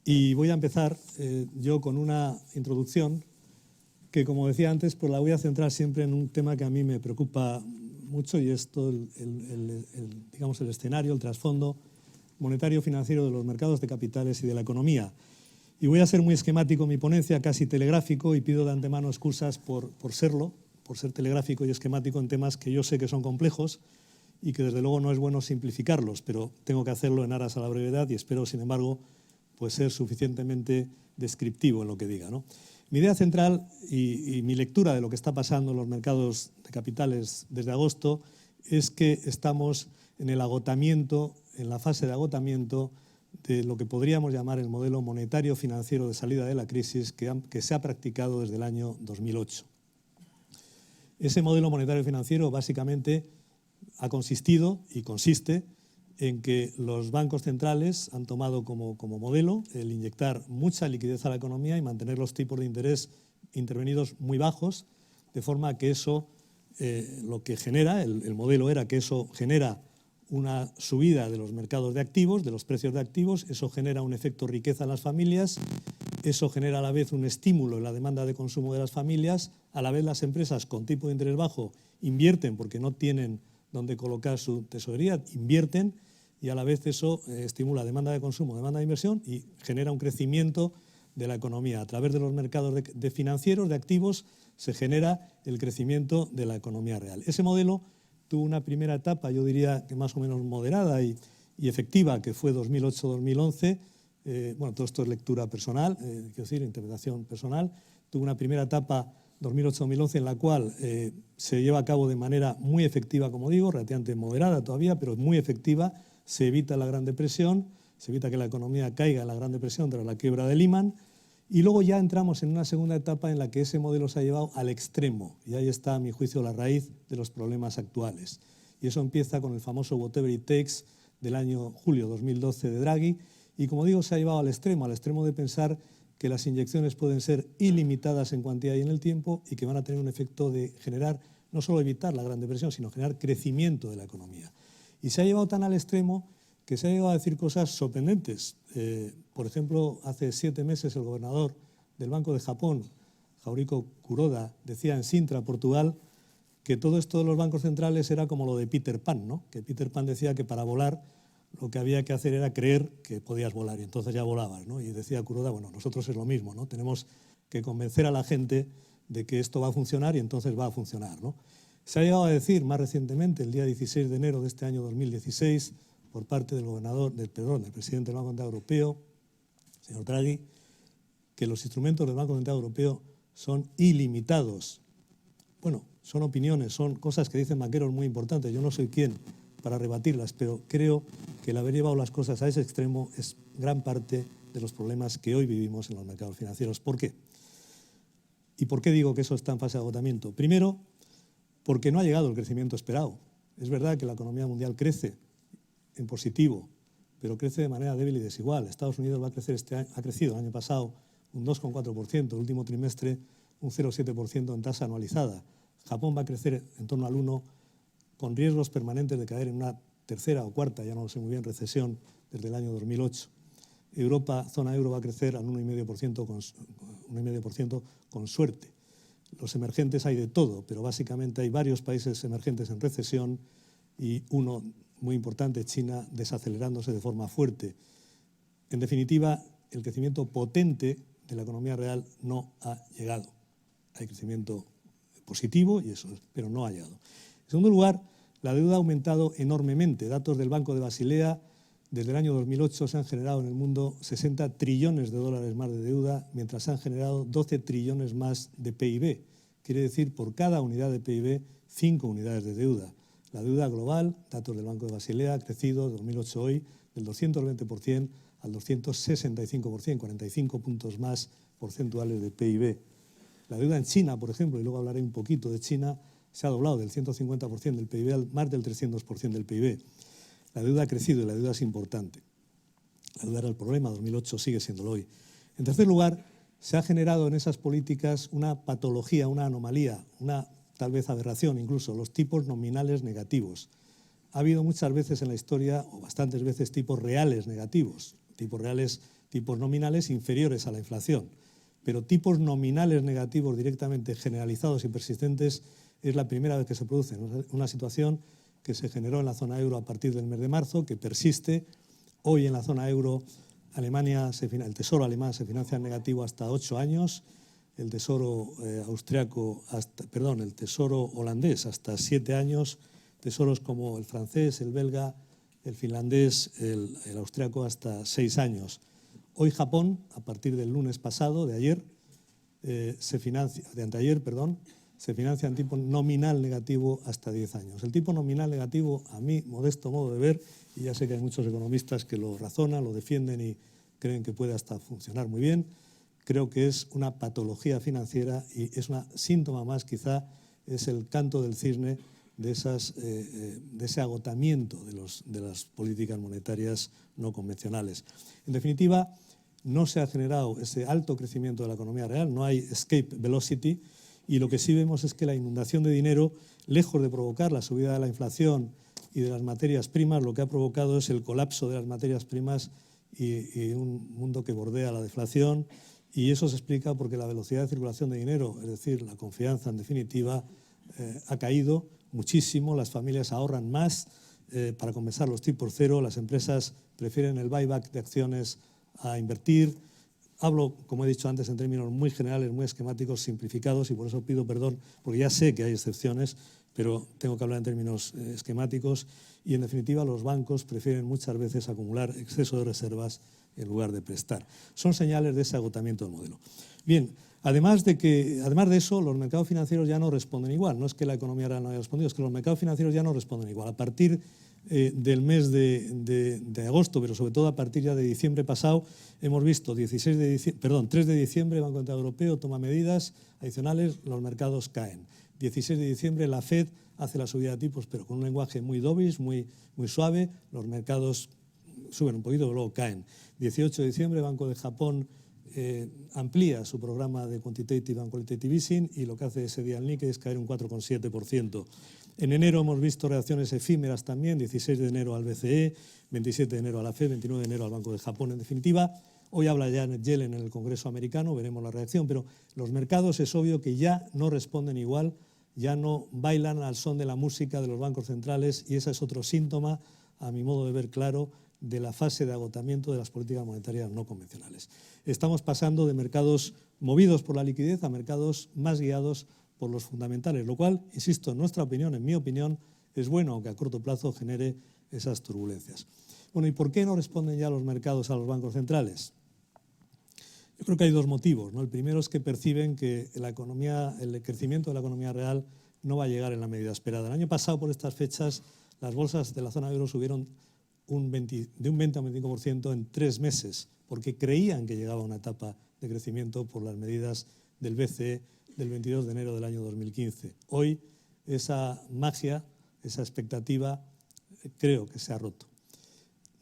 Y voy a empezar yo con una introducción que, como decía antes, pues la voy a centrar siempre en un tema que a mí me preocupa mucho, y es todo digamos, el escenario, el trasfondo monetario financiero de los mercados de capitales y de la economía. Y voy a ser muy esquemático en mi ponencia, casi telegráfico, y pido de antemano excusas por serlo, por ser telegráfico y esquemático en temas que yo sé que son complejos y que desde luego no es bueno simplificarlos, pero tengo que hacerlo en aras a la brevedad y espero, sin embargo, pues ser suficientemente descriptivo en lo que diga, ¿no? Mi idea central y mi lectura de lo que está pasando en los mercados de capitales desde agosto es que estamos en el agotamiento, en la fase de agotamiento de lo que podríamos llamar el modelo monetario financiero de salida de la crisis que se ha practicado desde el año 2008. Ese modelo monetario financiero básicamente ha consistido y consiste en que los bancos centrales han tomado como modelo el inyectar mucha liquidez a la economía y mantener los tipos de interés intervenidos muy bajos, de forma que eso lo que genera, el modelo era que eso genera una subida de los mercados de activos, de los precios de activos, eso genera un efecto riqueza en las familias, eso genera a la vez un estímulo en la demanda de consumo de las familias, a la vez las empresas con tipo de interés bajo invierten porque no tienen donde colocar su tesorería, invierten, y a la vez eso estimula demanda de consumo, demanda de inversión y genera un crecimiento de la economía. A través de los mercados de financieros, de activos, se genera el crecimiento de la economía real. Ese modelo tuvo una primera etapa, yo diría que más o menos moderada y efectiva, que fue 2008-2011. Bueno, todo esto es lectura personal, quiero decir, interpretación personal. Tuvo una primera etapa 2008-2011 en la cual se lleva a cabo de manera muy efectiva, como digo, relativamente moderada todavía, pero muy efectiva. Se evita la Gran Depresión, se evita que la economía caiga en la Gran Depresión tras la quiebra de Lehman, y luego ya entramos en una segunda etapa en la que ese modelo se ha llevado al extremo, y ahí está, a mi juicio, la raíz de los problemas actuales. Y eso empieza con el famoso whatever it takes del año julio 2012 de Draghi, y como digo, se ha llevado al extremo de pensar que las inyecciones pueden ser ilimitadas en cuantía y en el tiempo y que van a tener un efecto de generar, no solo evitar la Gran Depresión, sino generar crecimiento de la economía. Y se ha llevado tan al extremo que se ha llegado a decir cosas sorprendentes. Por ejemplo, hace 7 meses el gobernador del Banco de Japón, Haruhiko Kuroda, decía en Sintra, Portugal, que todo esto de los bancos centrales era como lo de Peter Pan, ¿no? Que Peter Pan decía que para volar lo que había que hacer era creer que podías volar y entonces ya volabas, ¿no? Y decía Kuroda, bueno, nosotros es lo mismo, ¿no? Tenemos que convencer a la gente de que esto va a funcionar y entonces va a funcionar, ¿no? Se ha llegado a decir más recientemente, el día 16 de enero de este año 2016, por parte del del presidente del Banco Central Europeo, señor Draghi, que los instrumentos del Banco Central Europeo son ilimitados. Bueno, son opiniones, son cosas que dicen banqueros muy importantes. Yo no soy quien para rebatirlas, pero creo que el haber llevado las cosas a ese extremo es gran parte de los problemas que hoy vivimos en los mercados financieros. ¿Por qué? ¿Y por qué digo que eso está en fase de agotamiento? Primero, porque no ha llegado el crecimiento esperado. Es verdad que la economía mundial crece en positivo, pero crece de manera débil y desigual. Estados Unidos va a crecer ha crecido el año pasado un 2,4%, el último trimestre un 0,7% en tasa anualizada. Japón va a crecer en torno al 1%, con riesgos permanentes de caer en una tercera o cuarta, ya no lo sé muy bien, recesión desde el año 2008. Europa, zona euro, va a crecer al 1,5% con suerte. Los emergentes hay de todo, pero básicamente hay varios países emergentes en recesión y uno muy importante, China, desacelerándose de forma fuerte. En definitiva, el crecimiento potente de la economía real no ha llegado. Hay crecimiento positivo, y eso, pero no ha llegado. En segundo lugar, la deuda ha aumentado enormemente. Datos del Banco de Basilea, desde el año 2008 se han generado en el mundo 60 trillones de dólares más de deuda, mientras se han generado 12 trillones más de PIB. Quiere decir, por cada unidad de PIB, 5 unidades de deuda. La deuda global, datos del Banco de Basilea, ha crecido de 2008 a hoy del 220% al 265%, 45 puntos más porcentuales de PIB. La deuda en China, por ejemplo, y luego hablaré un poquito de China, se ha doblado del 150% del PIB al más del 300% del PIB. La deuda ha crecido y la deuda es importante. La deuda era el problema, 2008 sigue siéndolo hoy. En tercer lugar, se ha generado en esas políticas una patología, una anomalía, una tal vez aberración incluso, los tipos nominales negativos. Ha habido muchas veces en la historia, o bastantes veces, tipos reales negativos. Tipos reales tipos nominales inferiores a la inflación. Pero tipos nominales negativos directamente generalizados y persistentes es la primera vez que se produce. Una situación que se generó en la zona euro a partir del mes de marzo, que persiste. Hoy en la zona euro, el tesoro alemán se financia en negativo hasta 8 años, el tesoro el tesoro holandés hasta 7 años, tesoros como el francés, el belga, el finlandés, el austriaco hasta 6 años. Hoy Japón, a partir del lunes pasado, de anteayer, se financia en tipo nominal negativo hasta 10 años. El tipo nominal negativo, a mi modesto modo de ver, y ya sé que hay muchos economistas que lo razonan, lo defienden y creen que puede hasta funcionar muy bien, creo que es una patología financiera y es un síntoma más, quizá es el canto del cisne de ese agotamiento de las políticas monetarias no convencionales. En definitiva, no se ha generado ese alto crecimiento de la economía real, no hay escape velocity, y lo que sí vemos es que la inundación de dinero, lejos de provocar la subida de la inflación y de las materias primas, lo que ha provocado es el colapso de las materias primas y un mundo que bordea la deflación, y eso se explica porque la velocidad de circulación de dinero, es decir, la confianza en definitiva, ha caído muchísimo, las familias ahorran más para compensar los tipos cero, las empresas prefieren el buyback de acciones a invertir. Hablo, como he dicho antes, en términos muy generales, muy esquemáticos, simplificados, y por eso pido perdón, porque ya sé que hay excepciones, pero tengo que hablar en términos esquemáticos, y en definitiva los bancos prefieren muchas veces acumular exceso de reservas en lugar de prestar. Son señales de ese agotamiento del modelo. Bien, además de eso, los mercados financieros ya no responden igual. No es que la economía real no haya respondido, es que los mercados financieros ya no responden igual. A partir del mes de agosto, pero sobre todo a partir ya de diciembre pasado, hemos visto 3 de diciembre, Banco Central Europeo toma medidas adicionales, los mercados caen. 16 de diciembre la FED hace la subida de tipos, pero con un lenguaje muy dovish, muy suave, los mercados suben un poquito, pero luego caen. 18 de diciembre, Banco de Japón amplía su programa de Quantitative and Qualitative Easing, y lo que hace ese día el Nikkei es caer un 4,7%. En enero hemos visto reacciones efímeras también, 16 de enero al BCE, 27 de enero a la FED, 29 de enero al Banco de Japón. En definitiva, hoy habla Janet Yellen en el Congreso americano, veremos la reacción, pero los mercados es obvio que ya no responden igual, ya no bailan al son de la música de los bancos centrales, y ese es otro síntoma, a mi modo de ver claro, de la fase de agotamiento de las políticas monetarias no convencionales. Estamos pasando de mercados movidos por la liquidez a mercados más guiados por los fundamentales, lo cual, insisto, en mi opinión, es bueno, aunque a corto plazo genere esas turbulencias. Bueno, ¿y por qué no responden ya los mercados a los bancos centrales? Yo creo que hay dos motivos, ¿no? El primero es que perciben que el crecimiento de la economía real no va a llegar en la medida esperada. El año pasado, por estas fechas, las bolsas de la zona euro subieron de un 20 a un 25% en 3 meses, porque creían que llegaba una etapa de crecimiento por las medidas del BCE del 22 de enero del año 2015. Hoy esa magia, esa expectativa, creo que se ha roto.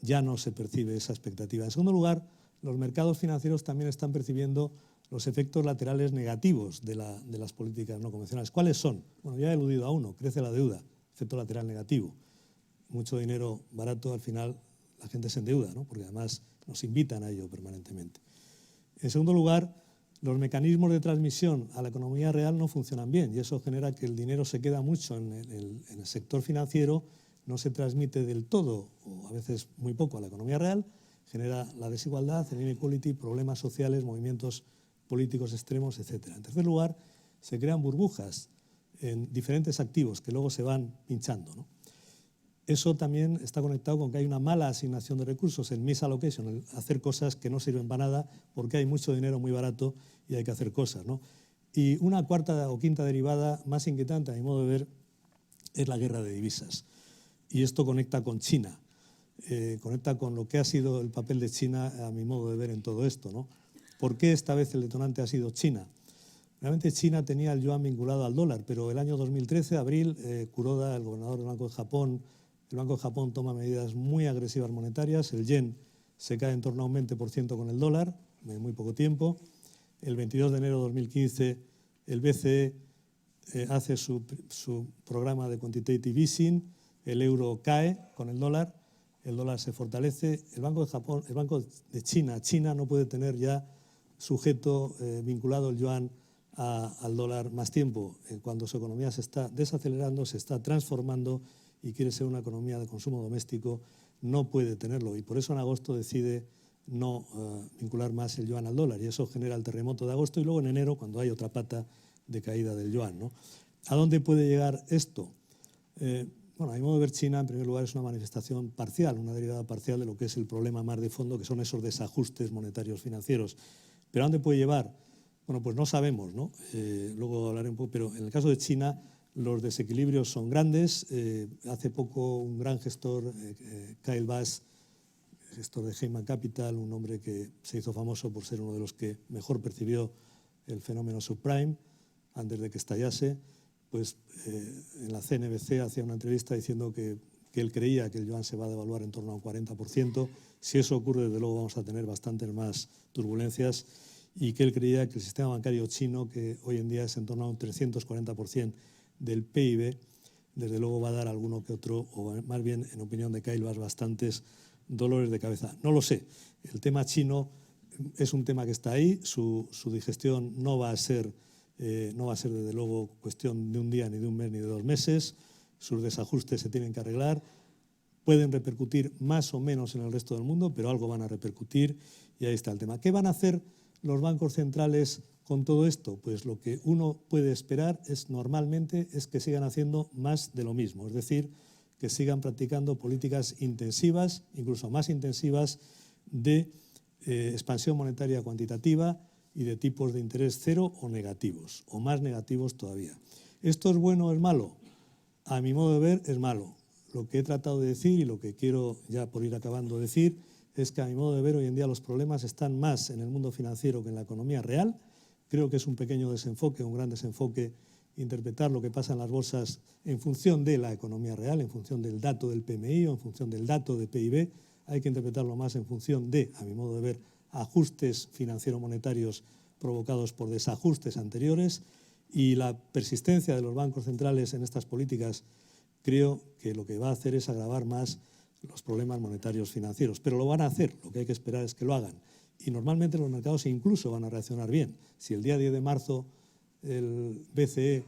Ya no se percibe esa expectativa. En segundo lugar, los mercados financieros también están percibiendo los efectos laterales negativos de las políticas no convencionales. ¿Cuáles son? Bueno, ya he eludido a uno, crece la deuda, efecto lateral negativo. Mucho dinero barato, al final la gente se endeuda, ¿no? Porque además nos invitan a ello permanentemente. En segundo lugar, los mecanismos de transmisión a la economía real no funcionan bien, y eso genera que el dinero se queda mucho en el sector financiero, no se transmite del todo o a veces muy poco a la economía real, genera la desigualdad, el inequality, problemas sociales, movimientos políticos extremos, etc. En tercer lugar, se crean burbujas en diferentes activos que luego se van pinchando, ¿no? Eso también está conectado con que hay una mala asignación de recursos, el misallocation, el hacer cosas que no sirven para nada porque hay mucho dinero muy barato y hay que hacer cosas, ¿no? Y una cuarta o quinta derivada más inquietante, a mi modo de ver, es la guerra de divisas. Y esto conecta con China, conecta con lo que ha sido el papel de China, a mi modo de ver, en todo esto, ¿no? ¿Por qué esta vez el detonante ha sido China? Realmente China tenía el yuan vinculado al dólar, pero el año 2013, abril, Kuroda, el gobernador del Banco de Japón, el Banco de Japón toma medidas muy agresivas monetarias, el yen se cae en torno a un 20% con el dólar en muy poco tiempo. El 22 de enero de 2015 el BCE hace su programa de quantitative easing, el euro cae con el dólar, el dólar se fortalece. El Banco de Japón, el Banco de China no puede tener ya sujeto, vinculado el yuan al dólar más tiempo. Cuando su economía se está desacelerando, se está transformando y quiere ser una economía de consumo doméstico, no puede tenerlo. Y por eso en agosto decide no vincular más el yuan al dólar. Y eso genera el terremoto de agosto y luego en enero, cuando hay otra pata de caída del yuan, ¿no? ¿A dónde puede llegar esto? Bueno, a mi modo de ver, China, en primer lugar, es una manifestación parcial, una derivada parcial de lo que es el problema más de fondo, que son esos desajustes monetarios financieros. ¿Pero a dónde puede llevar? Bueno, pues no sabemos, ¿no? Luego hablaré un poco, pero en el caso de China los desequilibrios son grandes. Hace poco un gran gestor, Kyle Bass, gestor de Heyman Capital, un hombre que se hizo famoso por ser uno de los que mejor percibió el fenómeno subprime antes de que estallase, pues en la CNBC hacía una entrevista diciendo que él creía que el yuan se va a devaluar en torno a un 40%. Si eso ocurre, desde luego vamos a tener bastantes más turbulencias, y que él creía que el sistema bancario chino, que hoy en día es en torno a un 340% del PIB, desde luego va a dar alguno que otro, o más bien, en opinión de Kyle Bass, bastantes dolores de cabeza. No lo sé. El tema chino es un tema que está ahí. Su digestión no va a ser desde luego cuestión de un día, ni de un mes, ni de 2 meses. Sus desajustes se tienen que arreglar. Pueden repercutir más o menos en el resto del mundo, pero algo van a repercutir, y ahí está el tema. ¿Qué van a hacer los bancos centrales con todo esto? Pues lo que uno puede esperar normalmente es que sigan haciendo más de lo mismo, es decir, que sigan practicando políticas intensivas, incluso más intensivas, de expansión monetaria cuantitativa y de tipos de interés cero o negativos, o más negativos todavía. ¿Esto es bueno o es malo? A mi modo de ver, es malo. Lo que he tratado de decir y lo que quiero, ya por ir acabando, decir, es que a mi modo de ver hoy en día los problemas están más en el mundo financiero que en la economía real. Creo que es un pequeño desenfoque, un gran desenfoque, interpretar lo que pasa en las bolsas en función de la economía real, en función del dato del PMI o en función del dato de PIB. Hay que interpretarlo más en función de, a mi modo de ver, ajustes financiero-monetarios provocados por desajustes anteriores, y la persistencia de los bancos centrales en estas políticas creo que lo que va a hacer es agravar más los problemas monetarios financieros. Pero lo van a hacer, lo que hay que esperar es que lo hagan. Y normalmente los mercados incluso van a reaccionar bien. Si el día 10 de marzo el BCE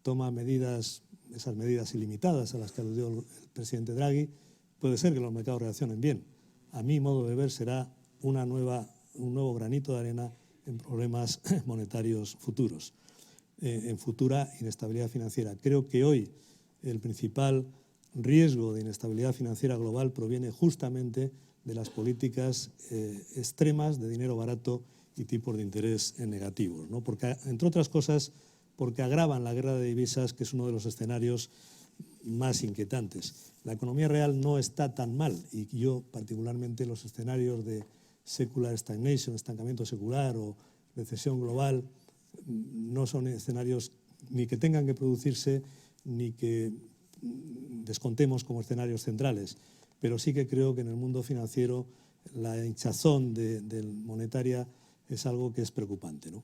toma medidas, esas medidas ilimitadas a las que aludió el presidente Draghi, puede ser que los mercados reaccionen bien. A mi modo de ver será un nuevo granito de arena en problemas monetarios futuros, en futura inestabilidad financiera. Creo que hoy el principal riesgo de inestabilidad financiera global proviene justamente de las políticas extremas de dinero barato y tipos de interés negativos, ¿no? Porque, entre otras cosas, porque agravan la guerra de divisas, que es uno de los escenarios más inquietantes. La economía real no está tan mal, y yo particularmente los escenarios de secular stagnation, estancamiento secular, o recesión global, no son escenarios ni que tengan que producirse ni que descontemos como escenarios centrales, pero sí que creo que en el mundo financiero la hinchazón monetaria es algo que es preocupante, ¿no?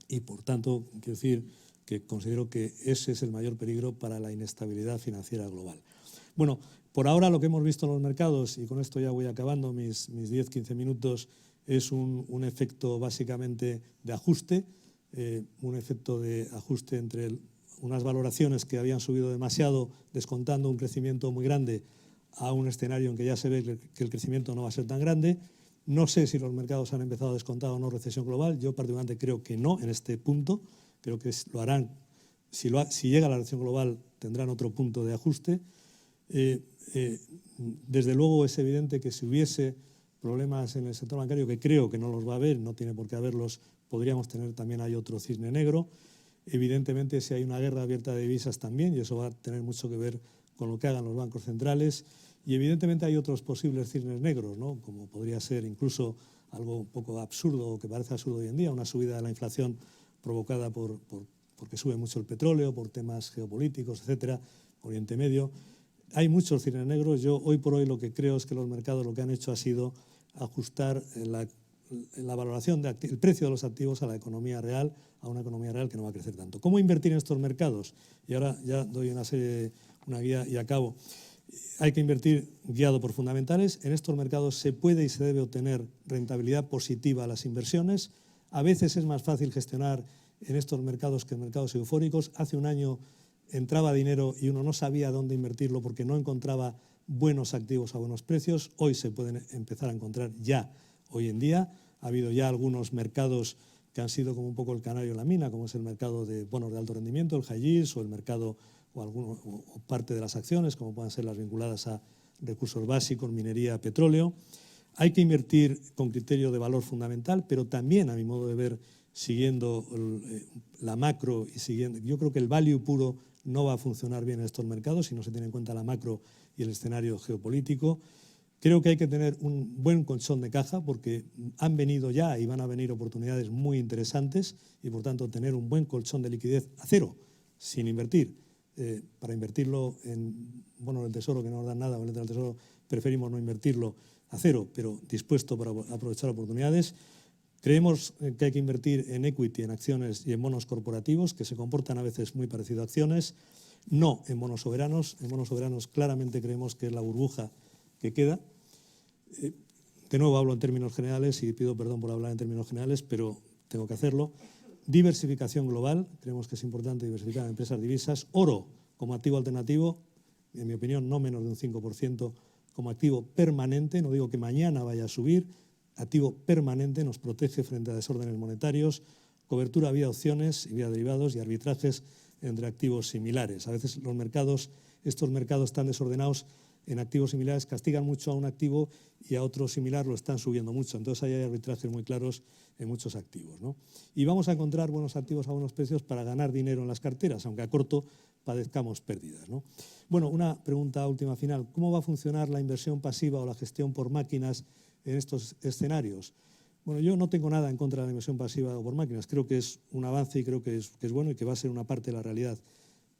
Y por tanto, quiero decir que considero que ese es el mayor peligro para la inestabilidad financiera global. Bueno, por ahora lo que hemos visto en los mercados, y con esto ya voy acabando mis 10-15 minutos, es un efecto básicamente de ajuste, un efecto de ajuste entre unas valoraciones que habían subido demasiado, descontando un crecimiento muy grande, a un escenario en que ya se ve que el crecimiento no va a ser tan grande. No sé si los mercados han empezado a descontar o no recesión global. Yo particularmente creo que no en este punto. Creo que lo harán. Si llega la recesión global, tendrán otro punto de ajuste. Desde luego es evidente que si hubiese problemas en el sector bancario, que creo que no los va a haber, no tiene por qué haberlos, podríamos tener también ahí otro cisne negro. Evidentemente, si hay una guerra abierta de divisas también, y eso va a tener mucho que ver con lo que hagan los bancos centrales. Y evidentemente hay otros posibles cisnes negros, ¿no? Como podría ser incluso algo un poco absurdo, o que parece absurdo hoy en día, una subida de la inflación provocada porque sube mucho el petróleo, por temas geopolíticos, etcétera, Oriente Medio. Hay muchos cisnes negros. Yo hoy por hoy lo que creo es que los mercados lo que han hecho ha sido ajustar la valoración el precio de los activos a la economía real, a una economía real que no va a crecer tanto. ¿Cómo invertir en estos mercados? Y ahora ya doy una guía y acabo. Hay que invertir guiado por fundamentales. En estos mercados se puede y se debe obtener rentabilidad positiva a las inversiones. A veces es más fácil gestionar en estos mercados que en mercados eufóricos. Hace un año entraba dinero y uno no sabía dónde invertirlo porque no encontraba buenos activos a buenos precios. Hoy se pueden empezar a encontrar ya, hoy en día. Ha habido ya algunos mercados que han sido como un poco el canario en la mina, como es el mercado de bonos de alto rendimiento, el high yield, o el mercado o parte de las acciones, como puedan ser las vinculadas a recursos básicos, minería, petróleo. Hay que invertir con criterio de valor fundamental, pero también, a mi modo de ver, siguiendo la macro y siguiendo. Yo creo que el value puro no va a funcionar bien en estos mercados si no se tiene en cuenta la macro y el escenario geopolítico. Creo que hay que tener un buen colchón de caja porque han venido ya y van a venir oportunidades muy interesantes y, por tanto, tener un buen colchón de liquidez a cero, sin invertir. Para invertirlo en bonos del Tesoro que no nos dan nada, o en el Tesoro preferimos no invertirlo a cero, pero dispuesto para aprovechar oportunidades. Creemos que hay que invertir en equity, en acciones y en bonos corporativos, que se comportan a veces muy parecido a acciones, no en bonos soberanos. En bonos soberanos claramente creemos que es la burbuja que queda. De nuevo hablo en términos generales y pido perdón por hablar en términos generales, pero tengo que hacerlo. Diversificación global, creemos que es importante diversificar en empresas divisas. Oro como activo alternativo, en mi opinión no menos de un 5% como activo permanente, no digo que mañana vaya a subir, activo permanente, nos protege frente a desórdenes monetarios, cobertura vía opciones y vía derivados y arbitrajes entre activos similares. A veces estos mercados tan desordenados en activos similares castigan mucho a un activo y a otro similar lo están subiendo mucho. Entonces ahí hay arbitrajes muy claros en muchos activos, ¿no? Y vamos a encontrar buenos activos a buenos precios para ganar dinero en las carteras, aunque a corto padezcamos pérdidas, ¿no? Bueno, una pregunta última final. ¿Cómo va a funcionar la inversión pasiva o la gestión por máquinas en estos escenarios? Bueno, yo no tengo nada en contra de la inversión pasiva o por máquinas. Creo que es un avance y creo que es bueno y que va a ser una parte de la realidad.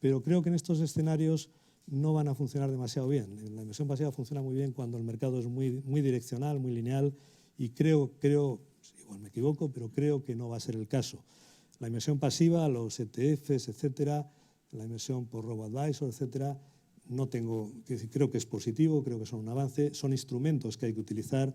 Pero creo que en estos escenarios no van a funcionar demasiado bien. La inversión pasiva funciona muy bien cuando el mercado es muy direccional, muy lineal, y creo, igual me equivoco, pero creo que no va a ser el caso. La inversión pasiva, los ETFs, etcétera, la inversión por robo-advisor, etcétera, creo que es positivo, creo que son un avance, son instrumentos que hay que utilizar,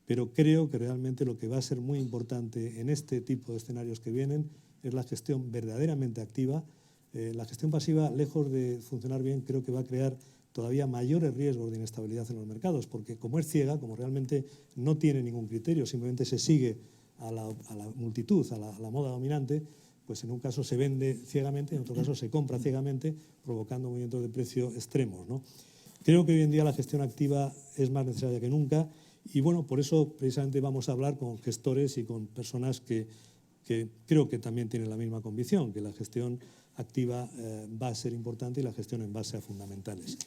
pero creo que realmente lo que va a ser muy importante en este tipo de escenarios que vienen es la gestión verdaderamente activa. La gestión pasiva, lejos de funcionar bien, creo que va a crear todavía mayores riesgos de inestabilidad en los mercados, porque como es ciega, como realmente no tiene ningún criterio, simplemente se sigue a la multitud, a la moda dominante, pues en un caso se vende ciegamente, en otro caso se compra ciegamente, provocando movimientos de precio extremos, ¿no? Creo que hoy en día la gestión activa es más necesaria que nunca y, bueno, por eso precisamente vamos a hablar con gestores y con personas que creo que también tienen la misma convicción, que la gestión activa va a ser importante y la gestión en base a fundamentales.